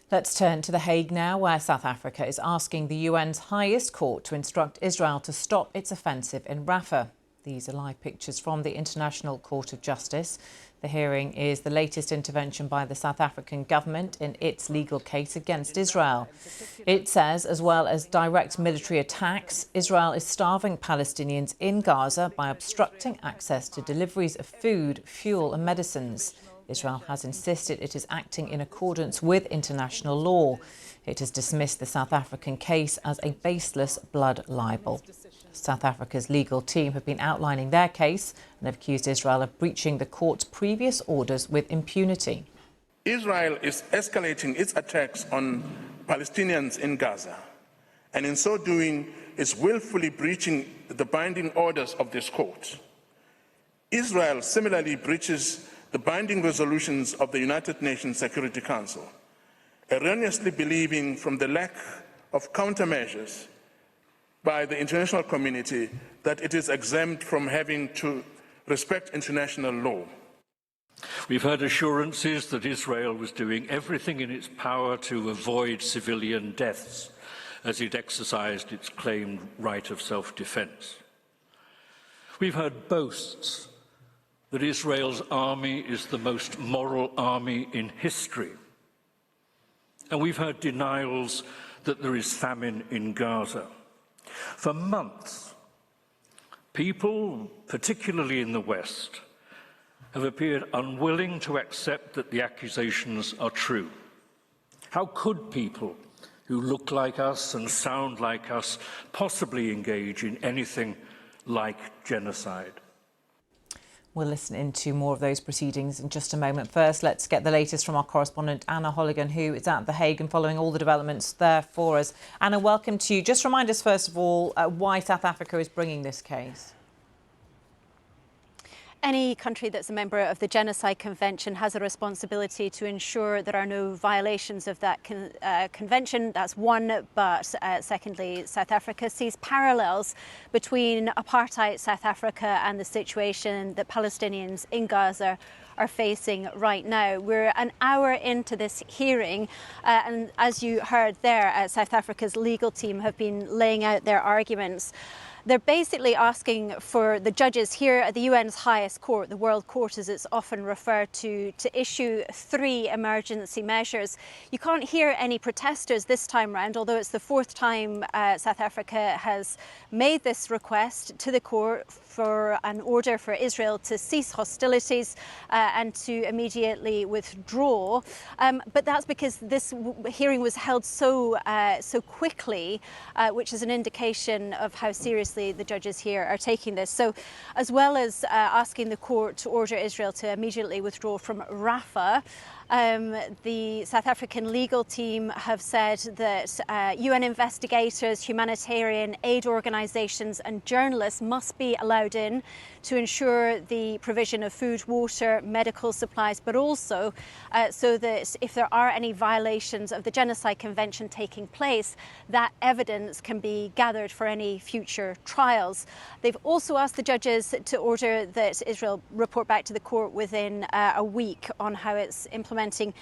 Let's turn to The Hague now, where South Africa is asking the UN's highest court to instruct Israel to stop its offensive in Rafah. These are live pictures from the International Court of Justice. The hearing is the latest intervention by the South African government in its legal case against Israel. It says, as well as direct military attacks, Israel is starving Palestinians in Gaza by obstructing access to deliveries of food, fuel and medicines. Israel has insisted it is acting in accordance with international law. It has dismissed the South African case as a baseless blood libel. South Africa's legal team have been outlining their case and have accused Israel of breaching the court's previous orders with impunity. Israel is escalating its attacks on Palestinians in Gaza, and in so doing is willfully breaching the binding orders of this court. Israel similarly breaches the binding resolutions of the United Nations Security Council, erroneously believing from the lack of countermeasures by the international community that it is exempt from having to respect international law. We've heard assurances that Israel was doing everything in its power to avoid civilian deaths as it exercised its claimed right of self-defense. We've heard boasts that Israel's army is the most moral army in history. And we've heard denials that there is famine in Gaza. For months, people, particularly in the West, have appeared unwilling to accept that the accusations are true. How could people who look like us and sound like us possibly engage in anything like genocide? We'll listen into more of those proceedings in just a moment. First, let's get the latest from our correspondent, Anna Holligan, who is at The Hague and following all the developments there for us. Anna, welcome to you. Just remind us, first of all, why South Africa is bringing this case. Any country that's a member of the Genocide Convention has a responsibility to ensure there are no violations of that convention. That's one. But secondly, South Africa sees parallels between apartheid South Africa and the situation that Palestinians in Gaza are facing right now. We're an hour into this hearing, and as you heard there, South Africa's legal team have been laying out their arguments. They're basically asking for the judges here at the UN's highest court, the World Court as it's often referred to issue 3 emergency measures. You can't hear any protesters this time round, although it's the 4th time South Africa has made this request to the court for an order for Israel to cease hostilities and to immediately withdraw. But that's because this hearing was held so quickly, which is an indication of how seriously the judges here are taking this. So as well as asking the court to order Israel to immediately withdraw from Rafah, the South African legal team have said that UN investigators, humanitarian aid organisations and journalists must be allowed in to ensure the provision of food, water, medical supplies, but also so that if there are any violations of the Genocide Convention taking place, that evidence can be gathered for any future trials. They've also asked the judges to order that Israel report back to the court within a week on how it's implementing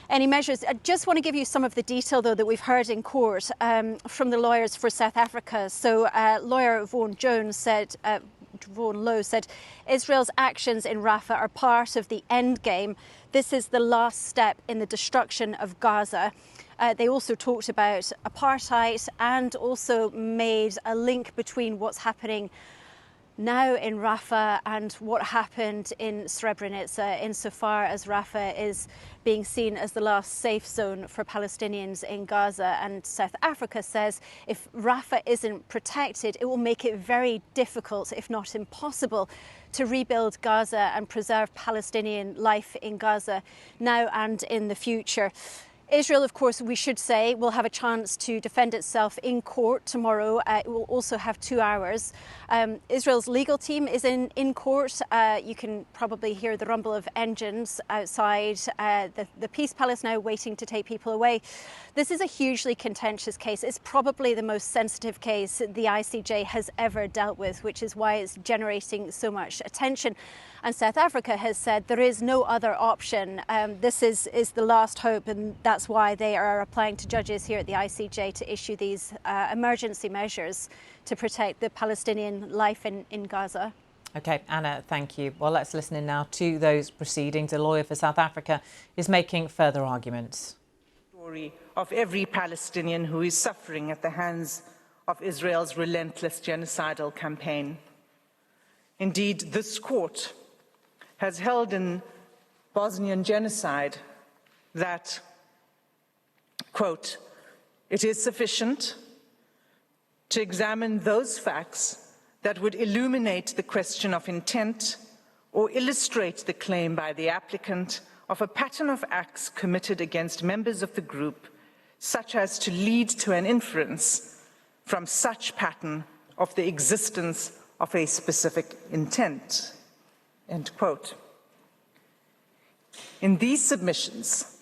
any measures. I just want to give you some of the detail, though, that we've heard in court from the lawyers for South Africa. So lawyer Vaughan Lowe said Israel's actions in Rafah are part of the end game. This is the last step in the destruction of Gaza. They also talked about apartheid and also made a link between what's happening now in Rafah and what happened in Srebrenica, insofar as Rafah is being seen as the last safe zone for Palestinians in Gaza. And South Africa says if Rafah isn't protected, it will make it very difficult, if not impossible, to rebuild Gaza and preserve Palestinian life in Gaza now and in the future. Israel, of course, we should say, will have a chance to defend itself in court tomorrow. It will also have 2 hours. Israel's legal team is in court. You can probably hear the rumble of engines outside. The Peace Palace now waiting to take people away. This is a hugely contentious case. It's probably the most sensitive case the ICJ has ever dealt with, which is why it's generating so much attention. And South Africa has said there is no other option. This is the last hope, and that's that's why they are applying to judges here at the ICJ to issue these emergency measures to protect the Palestinian life in Gaza. OK, Anna, thank you. Well, let's listen in now to those proceedings. A lawyer for South Africa is making further arguments. Story of every Palestinian who is suffering at the hands of Israel's relentless genocidal campaign. Indeed, this court has held in Bosnian genocide that, quote, it is sufficient to examine those facts that would illuminate the question of intent or illustrate the claim by the applicant of a pattern of acts committed against members of the group, such as to lead to an inference from such pattern of the existence of a specific intent, end quote. In these submissions,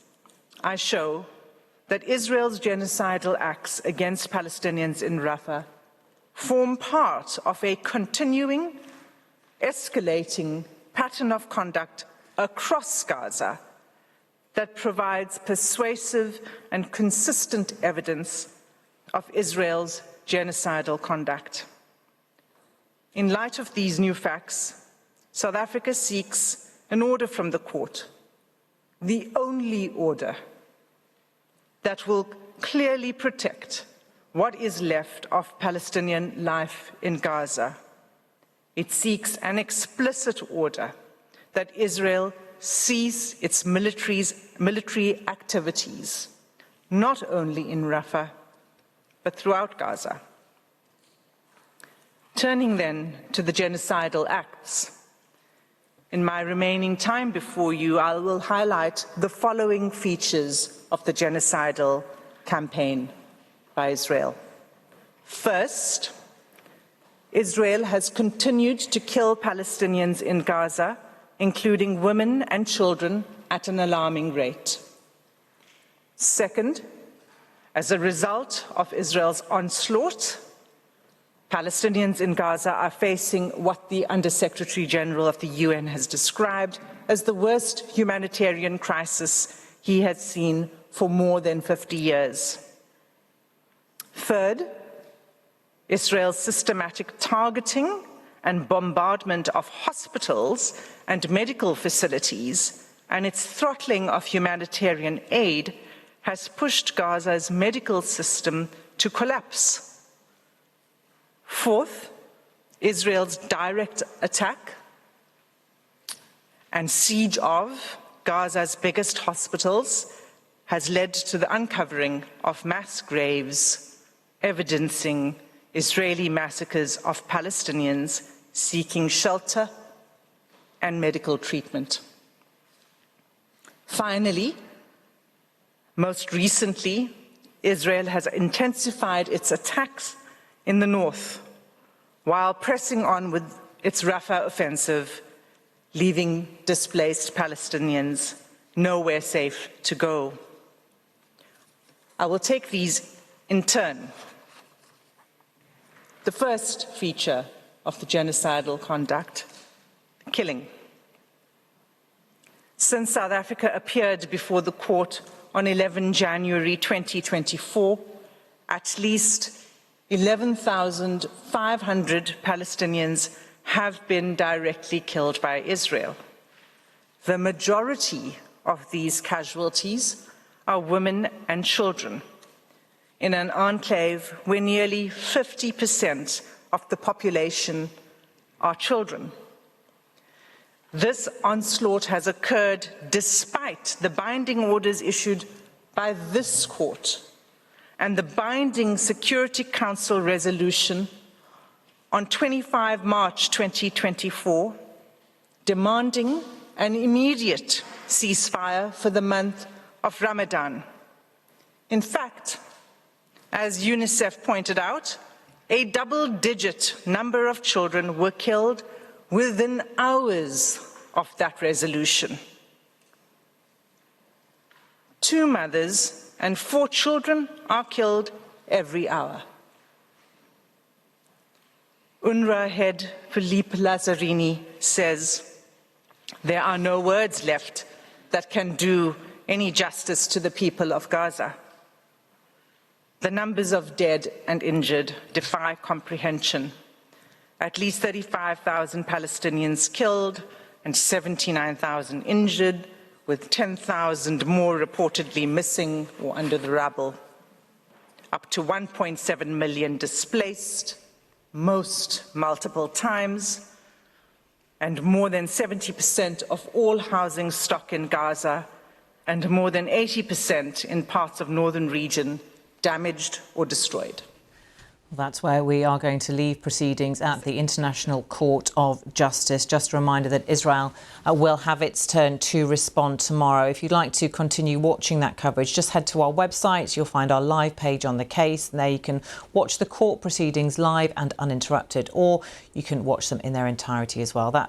I show that Israel's genocidal acts against Palestinians in Rafah form part of a continuing, escalating pattern of conduct across Gaza that provides persuasive and consistent evidence of Israel's genocidal conduct. In light of these new facts, South Africa seeks an order from the court, the only order that will clearly protect what is left of Palestinian life in Gaza. It seeks an explicit order that Israel cease its military activities, not only in Rafah, but throughout Gaza. Turning then to the genocidal acts, in my remaining time before you, I will highlight the following features of the genocidal campaign by Israel. First, Israel has continued to kill Palestinians in Gaza, including women and children, at an alarming rate. Second, as a result of Israel's onslaught, Palestinians in Gaza are facing what the Under-Secretary General of the UN has described as the worst humanitarian crisis he has seen for more than 50 years. Third, Israel's systematic targeting and bombardment of hospitals and medical facilities and its throttling of humanitarian aid has pushed Gaza's medical system to collapse. Fourth, Israel's direct attack and siege of Gaza's biggest hospitals has led to the uncovering of mass graves, evidencing Israeli massacres of Palestinians seeking shelter and medical treatment. Finally, most recently, Israel has intensified its attacks in the north while pressing on with its Rafah offensive, leaving displaced Palestinians nowhere safe to go. I will take these in turn. The first feature of the genocidal conduct, killing. Since South Africa appeared before the court on 11 January 2024, at least 11,500 Palestinians have been directly killed by Israel. The majority of these casualties are women and children, in an enclave where nearly 50% of the population are children. This onslaught has occurred despite the binding orders issued by this court and the binding Security Council resolution on 25 March 2024, demanding an immediate ceasefire for the month of Ramadan. In fact, as UNICEF pointed out, a double-digit number of children were killed within hours of that resolution. 2 mothers and 4 children are killed every hour. UNRWA head Philippe Lazzarini says, "There are no words left that can do any justice to the people of Gaza. The numbers of dead and injured defy comprehension. At least 35,000 Palestinians killed and 79,000 injured, with 10,000 more reportedly missing or under the rubble. Up to 1.7 million displaced, most multiple times, and more than 70% of all housing stock in Gaza and more than 80% in parts of northern region damaged or destroyed. That's where we are going to leave proceedings at the International Court of Justice. Just a reminder that Israel will have its turn to respond tomorrow. If you'd like to continue watching that coverage, just head to our website. You'll find our live page on the case. And there you can watch the court proceedings live and uninterrupted, or you can watch them in their entirety as well.